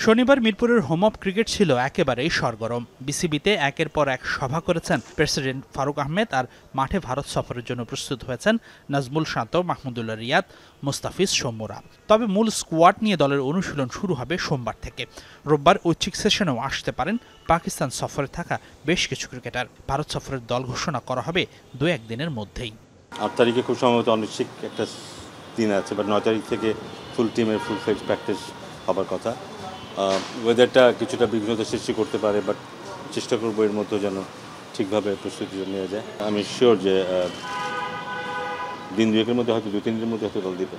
শনিবার মিরপুরের home of cricket ছিল একেবারেই সরগরম। বিসিবিতে একের পর এক সভা করেছেন প্রেসিডেন্ট ফারুক আহমেদ, আর মাঠে ভারত সফরের জন্য প্রস্তুত হয়েছেন নাজমুল শান্ত, মাহমুদুল্লাহ রিয়াদ, মুস্তাফিজ, সৌম্যরা। তবে মূল স্কোয়াড নিয়ে দলের অনুশীলন শুরু হবে সোমবার থেকে। রোববার ঐচ্ছিক সেশনেও আসতে পারেন পাকিস্তান সফরে থাকা বেশ কিছু ক্রিকেটার। ভারত সফরের দল ঘোষণা করা হবে 2-1 দিনের মধ্যেই। 8 তারিখে খুব সম্ভবত অনিশ্চিত একটা দিন আছে, বাট 9 তারিখ থেকে ফুল টিমের ফুল ফ্লেজ প্র্যাকটিস হবার কথা। ওয়েদারটা কিছুটা বিঘ্নতা সৃষ্টি করতে পারে, বাট চেষ্টা করবো এর মধ্যে যেন ঠিকভাবে প্রস্তুতি নেওয়া যায়। আমি শিওর যে দিন দুয়েকের মধ্যে হয়তো 2-3 দিনের মধ্যে হয়তো দল দিবে।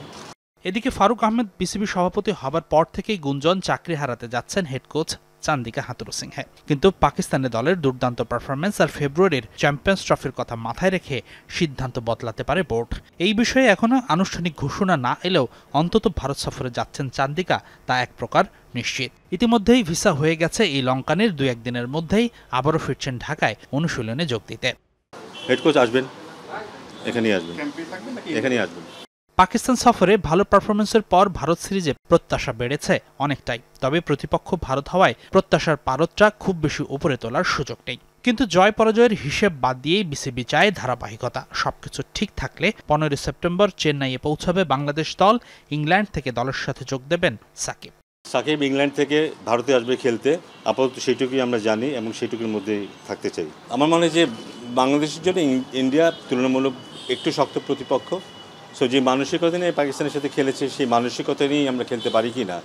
এদিকে ফারুক আহমেদ বিসিবি সভাপতি হবার পর থেকেই গুঞ্জন চাকরি হারাতে যাচ্ছেন হেড কোচ চান্দিকা হাথুরুসিংহে। কিন্তু পাকিস্তানি দলের দুর্দান্ত পারফরম্যান্স আর ফেব্রুয়ারির চ্যাম্পিয়ন্স ট্রফির কথা মাথায় রেখে সিদ্ধান্ত বদলাতে পারে বোর্ড। এই বিষয়ে এখনো আনুষ্ঠানিক ঘোষণা না এলেও অন্তত ভারত সফরে যাচ্ছেন চান্দিকা তা এক প্রকার নিশ্চিত। ইতিমধ্যেই ভিসা হয়ে গেছে এই লঙ্কানের 2-1 দিনের মধ্যেই আবারও ফিরছেন ঢাকায় অনুশীলনে যোগ দিতে। হেড কোচ আসবেন, এখানেই আসবেন। পাকিস্তান সফরে ভালো পারফরমেন্সের পর ভারত সিরিজে প্রত্যাশা বেড়েছে অনেকটাই। তবে প্রতিপক্ষ ভারত হওয়ায় প্রত্যাশার পারদটা খুব বেশি উপরে তোলার সুযোগ নেই। কিন্তু জয় পরাজয়ের হিসেব বাদ দিয়েই বিসিবি চায় ধারাবাহিকতা। সবকিছু ঠিক থাকলে 15 সেপ্টেম্বর চেন্নাইয়ে পৌঁছাবে বাংলাদেশ দল। ইংল্যান্ড থেকে দলের সাথে যোগ দেবেন সাকিব। ইংল্যান্ড থেকে ভারতে আসবে খেলতে, আপাতত সেইটুকুই আমরা জানি এবং সেইটুকুর মধ্যেই থাকতে চাই। আমার মনে হয় যে বাংলাদেশের জন্য ইন্ডিয়া তুলনামূলক একটু শক্ত প্রতিপক্ষ। সো যে মানসিকতা নিয়ে পাকিস্তানের সাথে খেলেছে, সেই মানসিকতা নিয়েই আমরা খেলতে পারি কি না,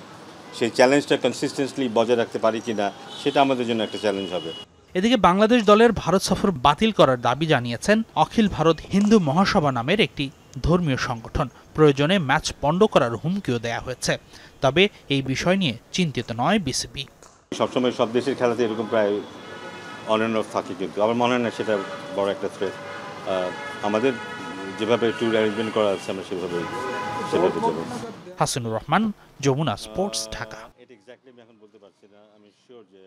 সেই চ্যালেঞ্জটা কনসিস্টেন্টলি বজায় রাখতে পারি কি না, সেটা আমাদের জন্য একটা চ্যালেঞ্জ হবে। এদিকে বাংলাদেশ দলের ভারত সফর বাতিল করার দাবি জানিয়েছেন অখিল ভারত হিন্দু মহাসভা নামের একটি ধর্মীয় সংগঠন। প্রয়োজনে ম্যাচ পণ্ড করার হুমকিও দেয়া হয়েছে। তবে এই বিষয় নিয়ে চিন্তিত নয় বিসিবি। সবসময় সব দেশের খেলাতে এরকম প্রায় অন অ্যান্ড অফ থাকে, কিন্তু আমার মনে হয় না সেটা বড় একটা থ্রেট। আমাদের যেভাবে ট্যুর অ্যারেঞ্জমেন্ট করা আছে আমরা সেভাবে যাব। হাসিনুর রহমান, যমুনা স্পোর্টস, ঢাকা। এটা এক্স্যাক্টলি আমি এখন বলতে পারছি না, আমি শিওর যে